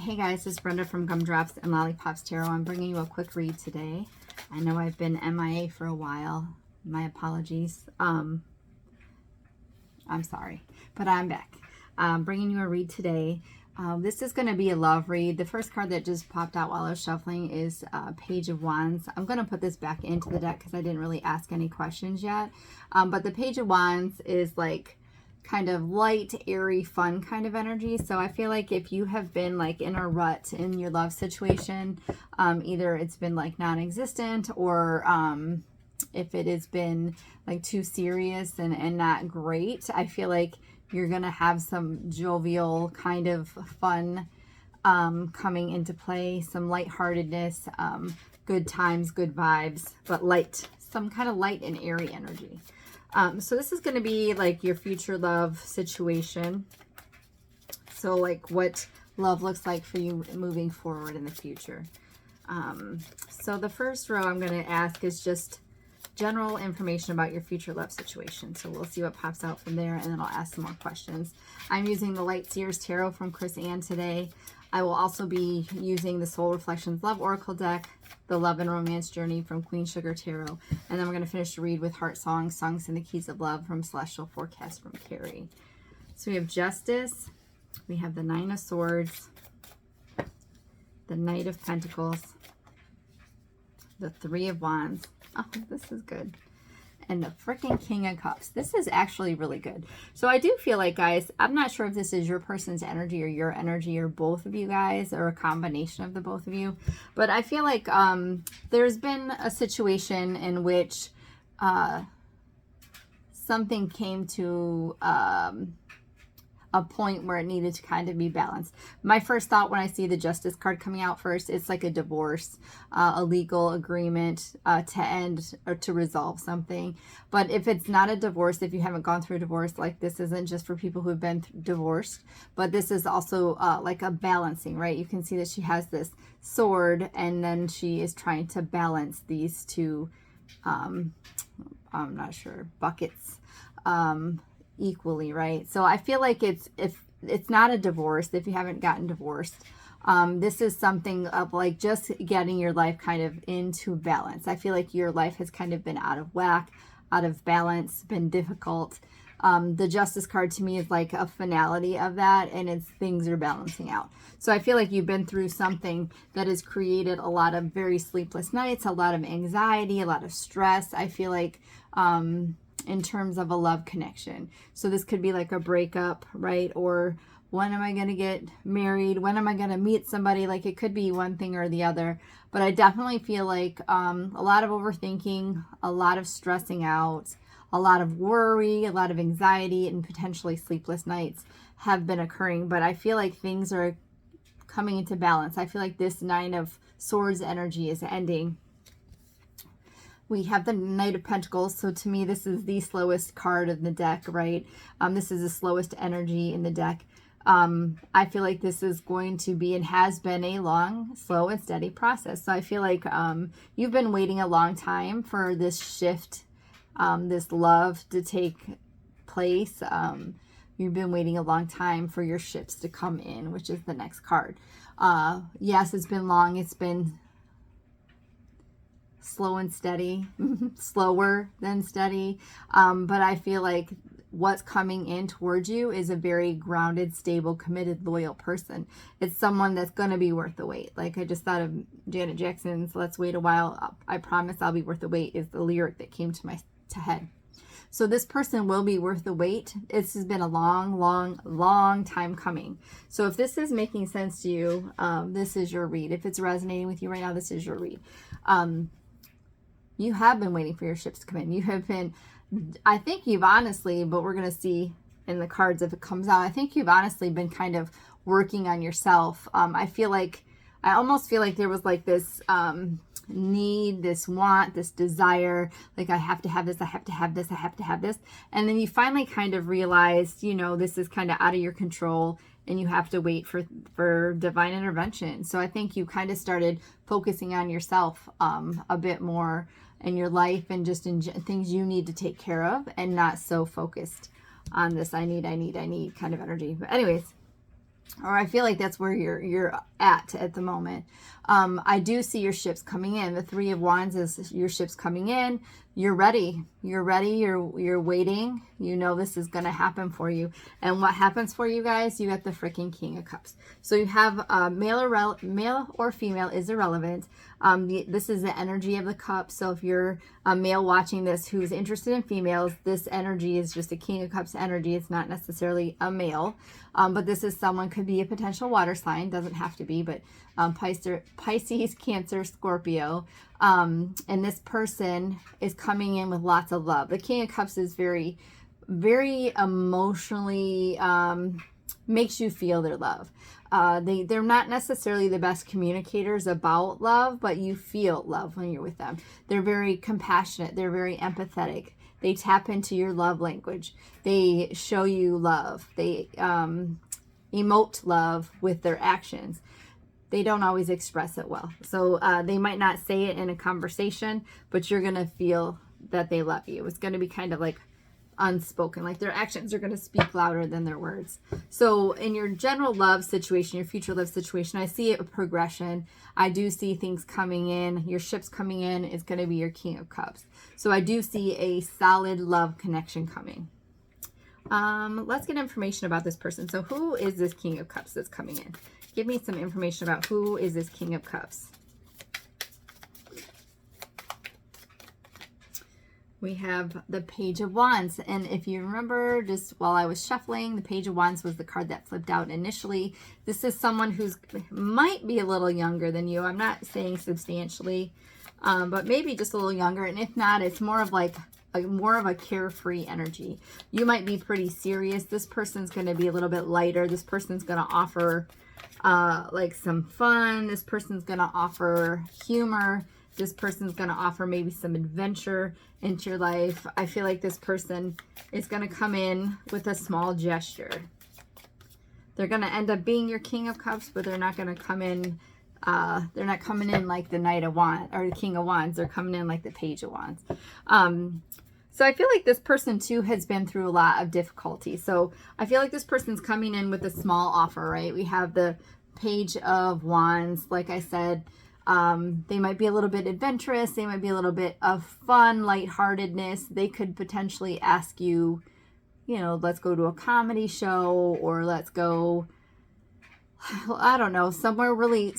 Hey guys, this is Brenda from Gumdrops and Lollipops Tarot. I'm bringing you a quick read today. I know I've been MIA for a while. My apologies. I'm sorry, but I'm back. Bringing you a read today. This is going to be a love read. The first card that just popped out while I was shuffling is Page of Wands. I'm going to put this back into the deck because I didn't really ask any questions yet. But the Page of Wands is like kind of light, airy, fun kind of energy. So I feel like if you have been like in a rut in your love situation, either it's been like non-existent or if it has been like too serious and not great, I feel like you're gonna have some jovial kind of fun coming into play, some lightheartedness, good times, good vibes, but light, some kind of light and airy energy. So this is going to be like your future love situation. So like what love looks like for you moving forward in the future. So the first row I'm going to ask is just general information about your future love situation. So we'll see what pops out from there, and then I'll ask some more questions. I'm using the Lightseer's Tarot from Chris Ann today. I will also be using the Soul Reflections Love Oracle deck, the Love and Romance Journey from Queen Sugar Tarot, and then we're going to finish the read with Heart Songs, Songs and the Keys of Love from Celestial Forecast from Carrie. So we have Justice, we have the Nine of Swords, the Knight of Pentacles, the Three of Wands. Oh, this is good. And the freaking King of Cups. This is actually really good. So I do feel like, guys, I'm not sure if this is your person's energy or your energy or both of you guys or a combination of the both of you. But I feel like there's been a situation in which something came to a point where it needed to kind of be balanced. My first thought when I see the Justice card coming out first, it's like a divorce, a legal agreement to end or to resolve something. But if it's not a divorce, if you haven't gone through a divorce, like this isn't just for people who have been divorced, but this is also like a balancing, right? You can see that she has this sword and then she is trying to balance these two, I'm not sure, buckets, equally, right? So I feel like if it's not a divorce, if you haven't gotten divorced, this is something of like just getting your life kind of into balance. I feel like your life has kind of been out of whack, out of balance, been difficult. The Justice card to me is like a finality of that, and it's things are balancing out. So I feel like you've been through something that has created a lot of very sleepless nights, a lot of anxiety, a lot of stress. I feel like in terms of a love connection. So this could be like a breakup, right? Or when am I going to get married? When am I going to meet somebody? Like it could be one thing or the other. But I definitely feel like a lot of overthinking, a lot of stressing out, a lot of worry, a lot of anxiety, and potentially sleepless nights have been occurring. But I feel like things are coming into balance. I feel like this Nine of Swords energy is ending. We have the Knight of Pentacles. So to me, this is the slowest card in the deck, right? This is the slowest energy in the deck. I feel like this is going to be and has been a long, slow, and steady process. So I feel like you've been waiting a long time for this shift, this love to take place. You've been waiting a long time for your ships to come in, which is the next card. Yes, it's been long. It's been slow and steady, slower than steady. But I feel like what's coming in towards you is a very grounded, stable, committed, loyal person. It's someone that's going to be worth the wait. Like I just thought of Janet Jackson's "Let's Wait a While. I Promise I'll Be Worth the Wait" is the lyric that came to my head. So this person will be worth the wait. This has been a long, long, long time coming. So if this is making sense to you, this is your read. If it's resonating with you right now, this is your read. You have been waiting for your ships to come in. You have been, I think you've honestly, but we're going to see in the cards if it comes out, I think you've honestly been kind of working on yourself. I almost feel like there was like this need, this want, this desire, like I have to have this, I have to have this, I have to have this. And then you finally kind of realized, you know, this is kind of out of your control and you have to wait for divine intervention. So I think you kind of started focusing on yourself a bit more in your life and just in things you need to take care of and not so focused on this I need kind of energy. But anyways, or I feel like that's where you're at the moment. I do see your ships coming in. The Three of Wands is your ships coming in. You're ready. You're ready. You're waiting. You know this is going to happen for you. And what happens for you guys? You got the freaking King of Cups. So you have male or female is irrelevant. This is the energy of the cup. So if you're a male watching this who's interested in females, this energy is just a King of Cups energy. It's not necessarily a male. But this is someone, could be a potential water sign. Doesn't have to be, but Pisces, Cancer, Scorpio. And this person is coming in with lots of love. The King of Cups is very, very emotionally, makes you feel their love. They're not necessarily the best communicators about love, but you feel love when you're with them. They're very compassionate. They're very empathetic. They tap into your love language. They show you love. They emote love with their actions. They don't always express it well. So they might not say it in a conversation, but you're going to feel that they love you. It's going to be kind of like unspoken, like their actions are going to speak louder than their words. So in your general love situation, your future love situation, I see a progression. I do see things coming in. Your ships coming in is going to be your King of Cups. So I do see a solid love connection coming. Let's get information about this person. So who is this King of Cups that's coming in? Give me some information about who is this King of Cups. We have the Page of Wands. And if you remember, just while I was shuffling, the Page of Wands was the card that flipped out initially. This is someone who's might be a little younger than you. I'm not saying substantially, but maybe just a little younger. And if not, it's more of like more of a carefree energy. You might be pretty serious. This person's going to be a little bit lighter. This person's going to offer like some fun. This person's going to offer humor. This person's going to offer maybe some adventure into your life. I feel like this person is going to come in with a small gesture. They're going to end up being your King of Cups, but they're not going to come in. They're not coming in like the Knight of Wands or the King of Wands. They're coming in like the Page of Wands. So I feel like this person too has been through a lot of difficulty. So I feel like this person's coming in with a small offer, right? We have the Page of Wands. Like I said, they might be a little bit adventurous. They might be a little bit of fun, lightheartedness. They could potentially ask you, you know, let's go to a comedy show, or let's go, I don't know, somewhere really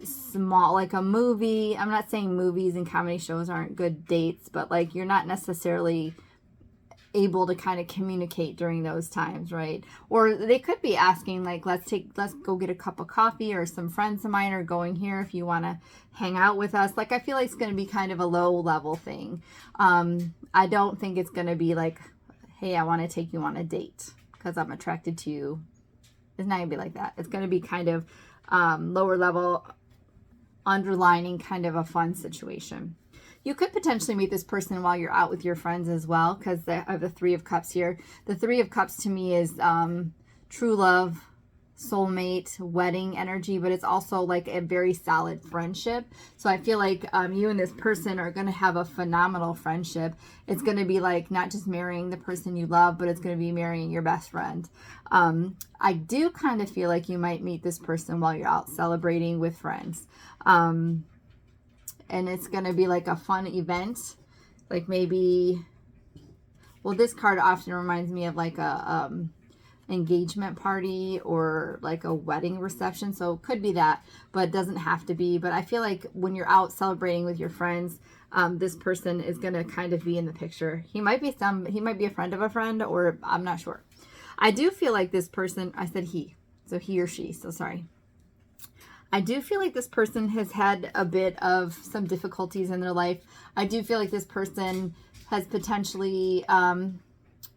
small, like a movie. I'm not saying movies and comedy shows aren't good dates, but like you're not necessarily able to kind of communicate during those times, right? Or they could be asking like, let's go get a cup of coffee, or some friends of mine are going here if you want to hang out with us. Like I feel like it's going to be kind of a low level thing. I don't think it's going to be like, hey, I want to take you on a date because I'm attracted to you. It's not going to be like that. It's going to be kind of lower level, underlining kind of a fun situation. You could potentially meet this person while you're out with your friends as well, because I have the Three of Cups here. The Three of Cups to me is true love, soulmate, wedding energy, but it's also like a very solid friendship. So I feel like you and this person are going to have a phenomenal friendship. It's going to be like not just marrying the person you love, but it's going to be marrying your best friend. I do kind of feel like you might meet this person while you're out celebrating with friends. And it's going to be like a fun event. Like maybe, well, this card often reminds me of like a engagement party or like a wedding reception. So it could be that, but it doesn't have to be. But I feel like when you're out celebrating with your friends, this person is going to kind of be in the picture. He might be a friend of a friend, or I'm not sure. I do feel like this person, I said he, so he or she, so sorry. I do feel like this person has had a bit of some difficulties in their life. I do feel like this person has potentially,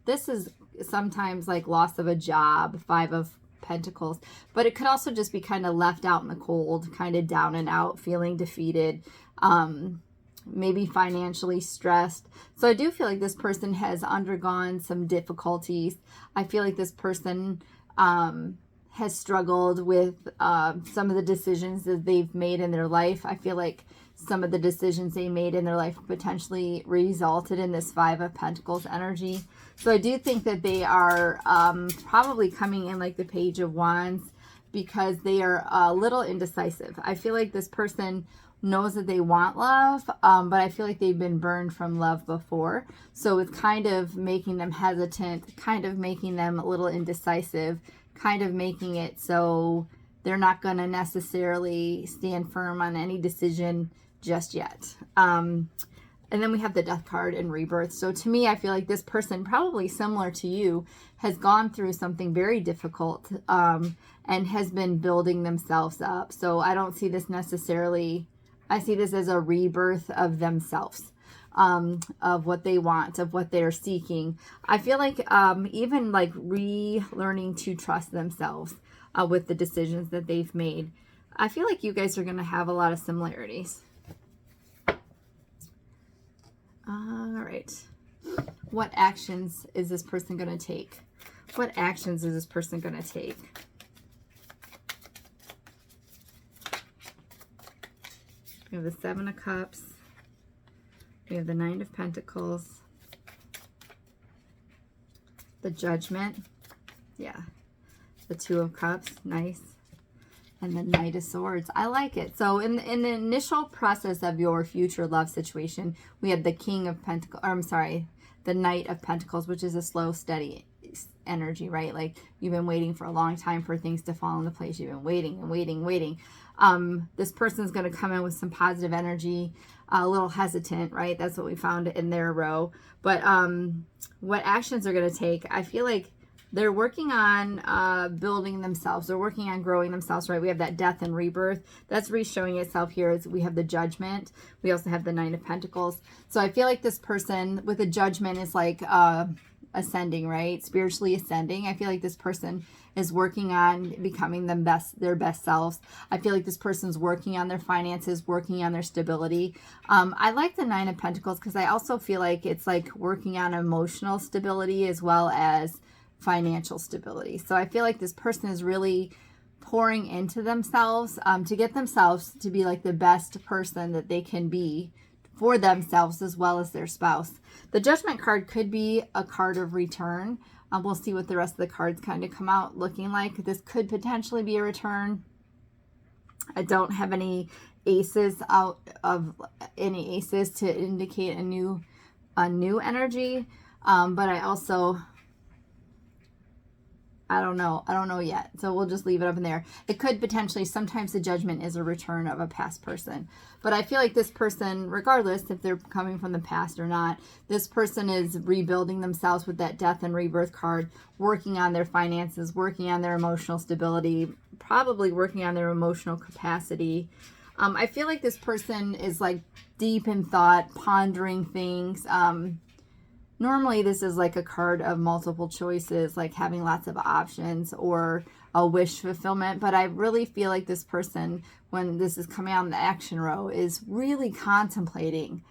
this is sometimes like loss of a job, Five of Pentacles, but it could also just be kind of left out in the cold, kind of down and out, feeling defeated, maybe financially stressed. So I do feel like this person has undergone some difficulties. I feel like this person, has struggled with some of the decisions that they've made in their life. I feel like some of the decisions they made in their life potentially resulted in this Five of Pentacles energy. So I do think that they are probably coming in like the Page of Wands. because they are a little indecisive. I feel like this person knows that they want love, but I feel like they've been burned from love before. So it's kind of making them hesitant, kind of making them a little indecisive, kind of making it so they're not going to necessarily stand firm on any decision just yet. And then we have the Death card and Rebirth. So to me, I feel like this person, probably similar to you, has gone through something very difficult and has been building themselves up. So I don't see this necessarily, I see this as a rebirth of themselves, of what they want, of what they're seeking. I feel like even like relearning to trust themselves with the decisions that they've made. I feel like you guys are going to have a lot of similarities. All right. What actions is this person going to take? What actions is this person going to take? We have the Seven of Cups. We have the Nine of Pentacles. The Judgment. Yeah. The Two of Cups. Nice. And the Knight of Swords. I like it. So in the initial process of your future love situation, we had the King of Pentacles, or I'm sorry, the Knight of Pentacles, which is a slow, steady energy, right? Like you've been waiting for a long time for things to fall into place. You've been waiting and waiting, waiting. This person's going to come in with some positive energy, a little hesitant, right? That's what we found in their row. But what actions are going to take? I feel like they're working on building themselves. They're working on growing themselves, right? We have that Death and Rebirth. That's showing itself here. As we have the Judgment. We also have the Nine of Pentacles. So I feel like this person with the Judgment is like ascending, right? Spiritually ascending. I feel like this person is working on becoming their best selves. I feel like this person's working on their finances, working on their stability. I like the Nine of Pentacles because I also feel like it's like working on emotional stability as well as financial stability. So I feel like this person is really pouring into themselves to get themselves to be like the best person that they can be for themselves as well as their spouse. The Judgment card could be a card of return. We'll see what the rest of the cards kind of come out looking like. This could potentially be a return. I don't have any aces out of any aces to indicate a new energy, but I don't know yet. So we'll just leave it up in there. It could potentially, sometimes the Judgment is a return of a past person. But I feel like this person, regardless if they're coming from the past or not, this person is rebuilding themselves with that Death and Rebirth card, working on their finances, working on their emotional stability, probably working on their emotional capacity. I feel like this person is like deep in thought, pondering things. Normally, this is like a card of multiple choices, like having lots of options or a wish fulfillment. But I really feel like this person, when this is coming out in the action row, is really contemplating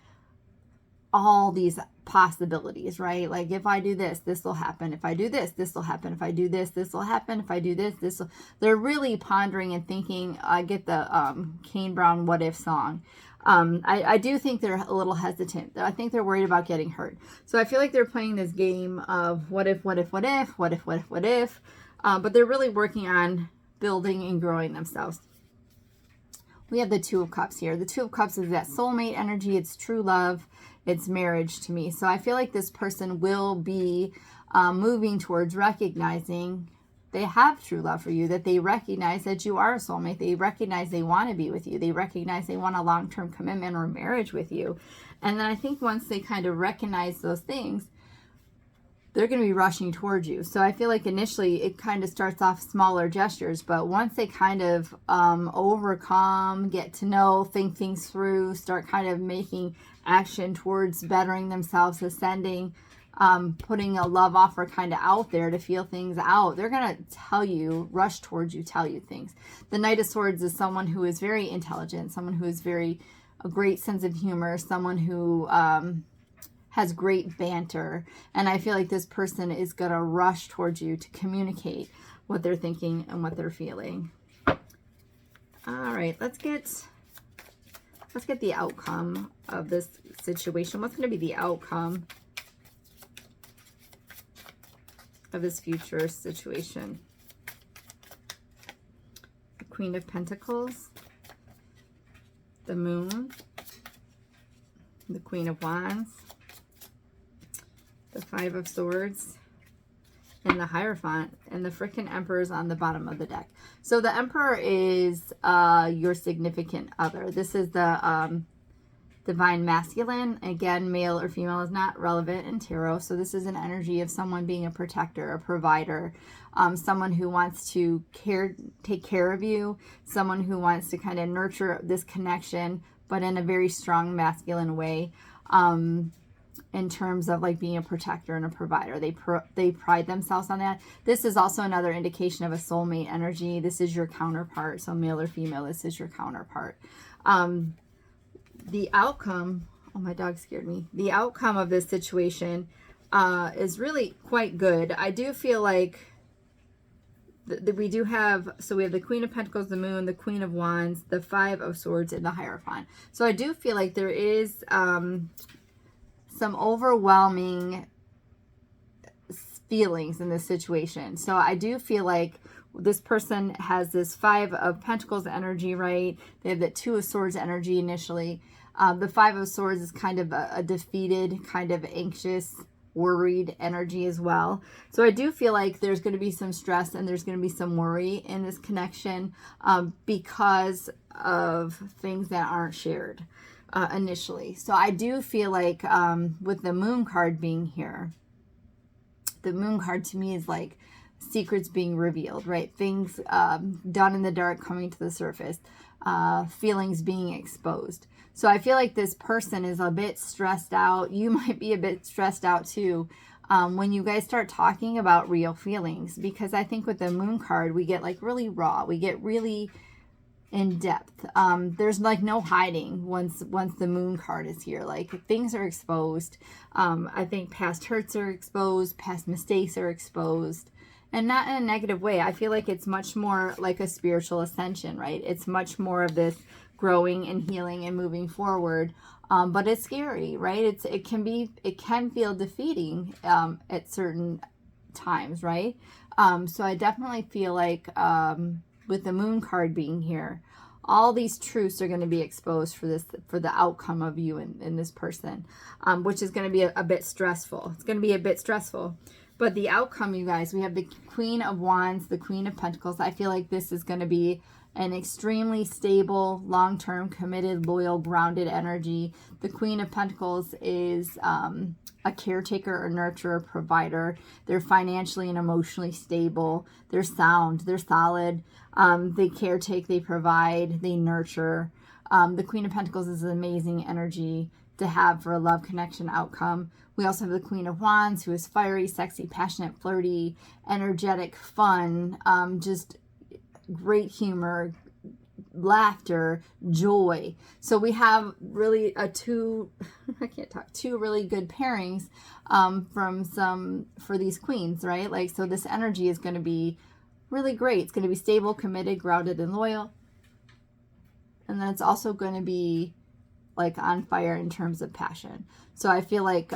all these possibilities, right? Like if I do this, this will happen. If I do this, this will happen. If I do this, this will happen. If I do this, this will. They're really pondering and thinking. I get the Kane Brown "What If" song. I do think they're a little hesitant. I think they're worried about getting hurt. So I feel like they're playing this game of what if, what if, what if, what if, what if, what if. But they're really working on building and growing themselves. We have the Two of Cups here. The Two of Cups is that soulmate energy. It's true love. It's marriage to me. So I feel like this person will be moving towards recognizing they have true love for you, that they recognize that you are a soulmate. They recognize they want to be with you. They recognize they want a long-term commitment or marriage with you. And then I think once they kind of recognize those things, they're going to be rushing towards you. So I feel like initially it kind of starts off smaller gestures, but once they kind of overcome, get to know, think things through, start kind of making action towards bettering themselves, ascending, putting a love offer kind of out there to feel things out, they're going to tell you, rush towards you, tell you things. The Knight of Swords is someone who is very intelligent, someone who is a great sense of humor, someone who has great banter. And I feel like this person is going to rush towards you to communicate what they're thinking and what they're feeling. All right, let's get the outcome of this situation. What's going to be the outcome of this future situation? Queen of Pentacles, the Moon, the Queen of Wands, the Five of Swords, and the Hierophant, and the frickin' Emperor is on the bottom of the deck. So the Emperor is your significant other. This is the Divine Masculine. Again, male or female is not relevant in tarot. So this is an energy of someone being a protector, a provider, someone who wants to take care of you, someone who wants to kind of nurture this connection, but in a very strong masculine way. In terms of like being a protector and a provider. They pride themselves on that. This is also another indication of a soulmate energy. This is your counterpart. So male or female, this is your counterpart. The outcome, oh, my dog scared me. The outcome of this situation is really quite good. I do feel like we do have, so we have the Queen of Pentacles, the Moon, the Queen of Wands, the Five of Swords, and the Hierophant. So I do feel like there is some overwhelming feelings in this situation. So I do feel like this person has this Five of Pentacles energy, right? They have that Two of Swords energy initially. The Five of Swords is kind of a defeated, kind of anxious, worried energy as well. So I do feel like there's going to be some stress and there's going to be some worry in this connection because of things that aren't shared initially. So I do feel like with the Moon card being here, the Moon card to me is like secrets being revealed, right? Things done in the dark coming to the surface, feelings being exposed. So I feel like this person is a bit stressed out. You might be a bit stressed out too when you guys start talking about real feelings, because I think with the Moon card, we get like really raw. We get really in depth. There's like no hiding once the Moon card is here. Like things are exposed. I think past hurts are exposed, past mistakes are exposed, and not in a negative way. I feel like it's much more like a spiritual ascension, right? It's much more of this growing and healing and moving forward. But it's scary, right? It can feel defeating at certain times, right? So I definitely feel like with the Moon card being here, all these truths are going to be exposed for the outcome of you and this person, which is going to be a bit stressful. It's going to be a bit stressful. But the outcome, you guys, we have the Queen of Wands, the Queen of Pentacles. I feel like this is going to be an extremely stable, long-term, committed, loyal, grounded energy. The Queen of Pentacles is a caretaker or nurturer, provider. They're financially and emotionally stable. They're sound. They're solid. They caretake. They provide. They nurture. The Queen of Pentacles is an amazing energy to have for a love connection outcome. We also have the Queen of Wands, who is fiery, sexy, passionate, flirty, energetic, fun, just great humor, laughter, joy. So we have really two really good pairings for these queens, right? Like, so this energy is going to be really great. It's going to be stable, committed, grounded, and loyal. And then it's also going to be like on fire in terms of passion. So I feel like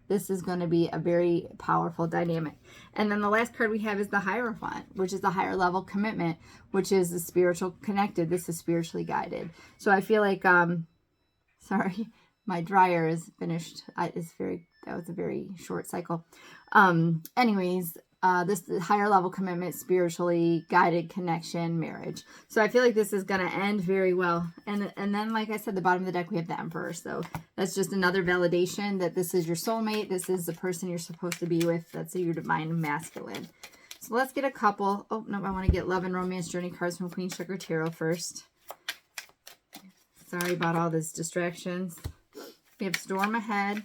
this is going to be a very powerful dynamic. And then the last card we have is the Hierophant, which is the higher level commitment, which is the spiritual connected. This is spiritually guided. So I feel like, sorry, my dryer is finished. That was a very short cycle. Anyways, this is higher level commitment, spiritually guided connection, marriage. So I feel like this is going to end very well. And then, like I said, the bottom of the deck, we have the Emperor. So that's just another validation that this is your soulmate. This is the person you're supposed to be with. That's your divine masculine. So let's get a couple. Oh, no, I want to get love and romance journey cards from Queen Sugar Tarot first. Sorry about all these distractions. We have storm ahead,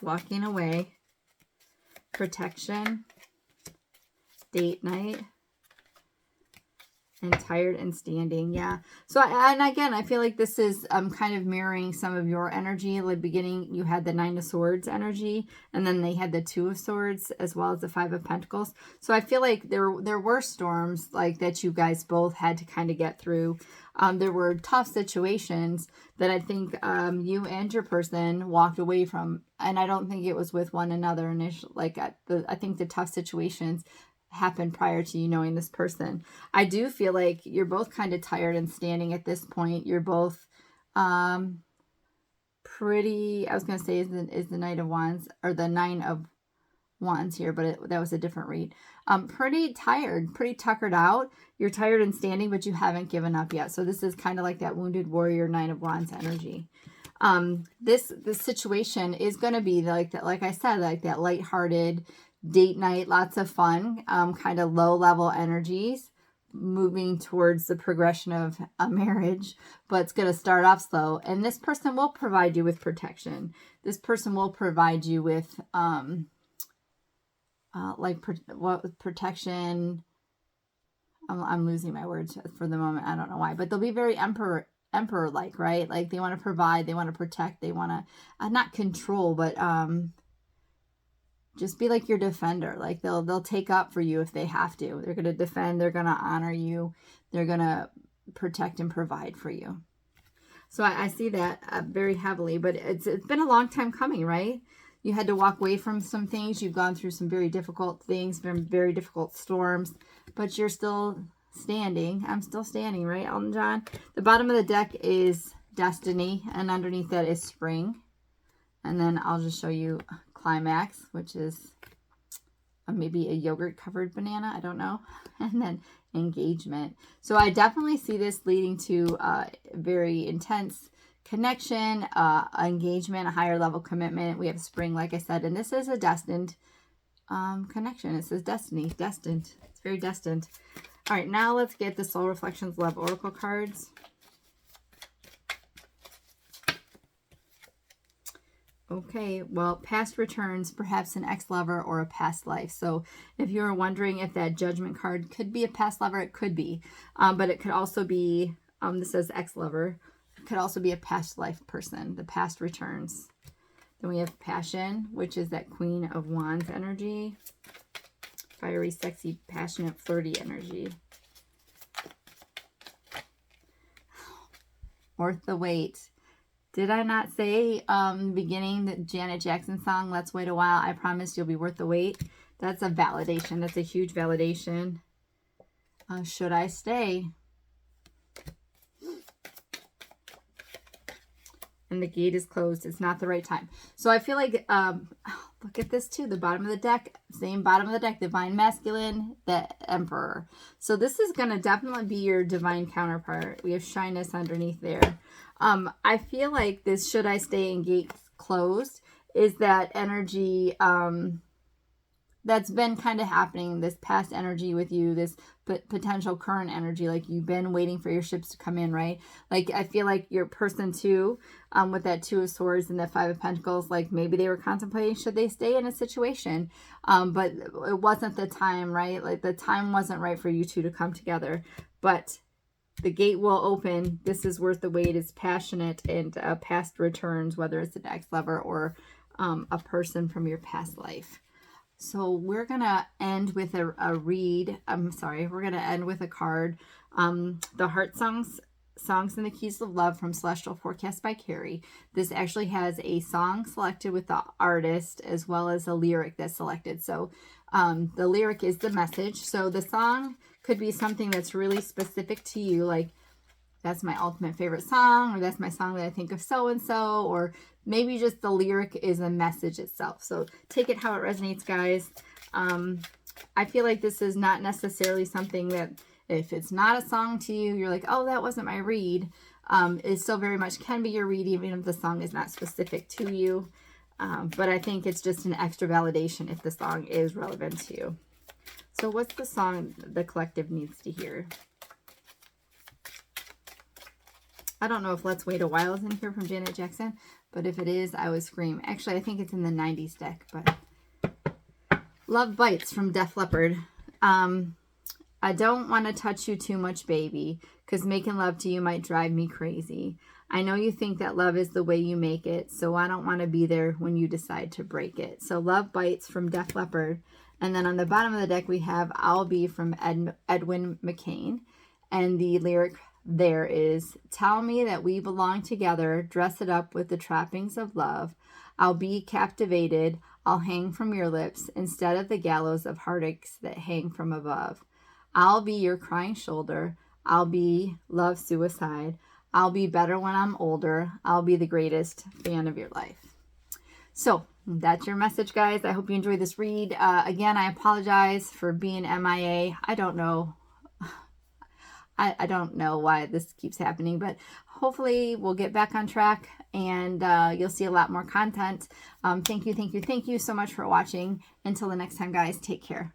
walking away, protection, date night, and tired and standing. Yeah. So, and again, I feel like this is kind of mirroring some of your energy. At the beginning, you had the Nine of Swords energy, and then they had the Two of Swords, as well as the Five of Pentacles. So I feel like there were storms like that you guys both had to kind of get through. There were tough situations that I think you and your person walked away from, and I don't think it was with one another initially. Like I think the tough situations happened prior to you knowing this person. I do feel like you're both kind of tired and standing at this point. You're both pretty, I was going to say is the Knight of Wands, or the Nine of Wands here, but that was a different read. Pretty tired, pretty tuckered out. You're tired and standing, but you haven't given up yet. So this is kind of like that wounded warrior Nine of Wands energy. This situation is going to be like that, like I said, like that lighthearted date night, lots of fun, kind of low level energies, moving towards the progression of a marriage, but it's going to start off slow. And this person will provide you with protection. This person will provide you with protection. I'm losing my words for the moment. I don't know why, but they'll be very emperor-like, right? Like they want to provide, they want to protect, they want to not control, but just be like your defender. Like they'll take up for you if they have to. They're going to defend, they're going to honor you, they're going to protect and provide for you. So I see that very heavily, but it's been a long time coming, right? You had to walk away from some things. You've gone through some very difficult things, very difficult storms, but you're still standing. I'm still standing, right, Elton John? The bottom of the deck is Destiny, and underneath that is Spring. And then I'll just show you Climax, which is maybe a yogurt-covered banana. I don't know. And then Engagement. So I definitely see this leading to very intense connection, engagement, a higher level commitment. We have Spring, like I said, and this is a destined connection. It says destiny, destined. It's very destined. All right, now let's get the Soul Reflections Love Oracle cards. Okay, well, past returns, perhaps an ex-lover or a past life. So if you were wondering if that Judgment card could be a past lover, it could be. But it could also be, this says ex-lover, could also be a past life person. The past returns. Then we have Passion, which is that Queen of Wands energy. Fiery, sexy, passionate, flirty energy. Worth the wait. Did I not say beginning the Janet Jackson song, Let's Wait a While, I promise you'll be worth the wait? That's a validation. That's a huge validation. Should I stay? And the gate is closed. It's not the right time. So I feel like, look at this too. The bottom of the deck, same bottom of the deck, Divine Masculine, the Emperor. So this is going to definitely be your divine counterpart. We have Shyness underneath there. I feel like this should I stay and gate closed is that energy that's been kind of happening, this past energy with you, this potential current energy, like you've been waiting for your ships to come in, right? Like I feel like your person too, with that Two of Swords and that Five of Pentacles, like maybe they were contemplating should they stay in a situation, but it wasn't the time, right? Like the time wasn't right for you two to come together, but the gate will open. This is worth the wait. It's passionate and past returns, whether it's an ex-lover or a person from your past life. So we're going to end with a read. We're going to end with a card. The Heart Songs and the Keys of Love from Celestial Forecast by Carrie. This actually has a song selected with the artist as well as a lyric that's selected. So the lyric is the message. So the song could be something that's really specific to you, like that's my ultimate favorite song, or that's my song that I think of so-and-so, or maybe just the lyric is a message itself. So take it how it resonates, guys. I feel like this is not necessarily something that if it's not a song to you, you're like, oh, that wasn't my read. It still very much can be your read, even if the song is not specific to you. But I think it's just an extra validation if the song is relevant to you. So what's the song the collective needs to hear? I don't know if Let's Wait a While is in here from Janet Jackson, but if it is, I would scream. Actually, I think it's in the 90s deck, but Love Bites from Def Leppard. I don't want to touch you too much, baby, because making love to you might drive me crazy. I know you think that love is the way you make it, so I don't want to be there when you decide to break it. So Love Bites from Def Leppard. And then on the bottom of the deck, we have I'll Be from Edwin McCain. And the lyric there is, tell me that we belong together, dress it up with the trappings of love. I'll be captivated. I'll hang from your lips instead of the gallows of heartaches that hang from above. I'll be your crying shoulder. I'll be love suicide. I'll be better when I'm older. I'll be the greatest fan of your life. So that's your message, guys. I hope you enjoyed this read. Again, I apologize for being MIA. I don't know. I don't know why this keeps happening, but hopefully we'll get back on track and you'll see a lot more content. Thank you so much for watching. Until the next time, guys, take care.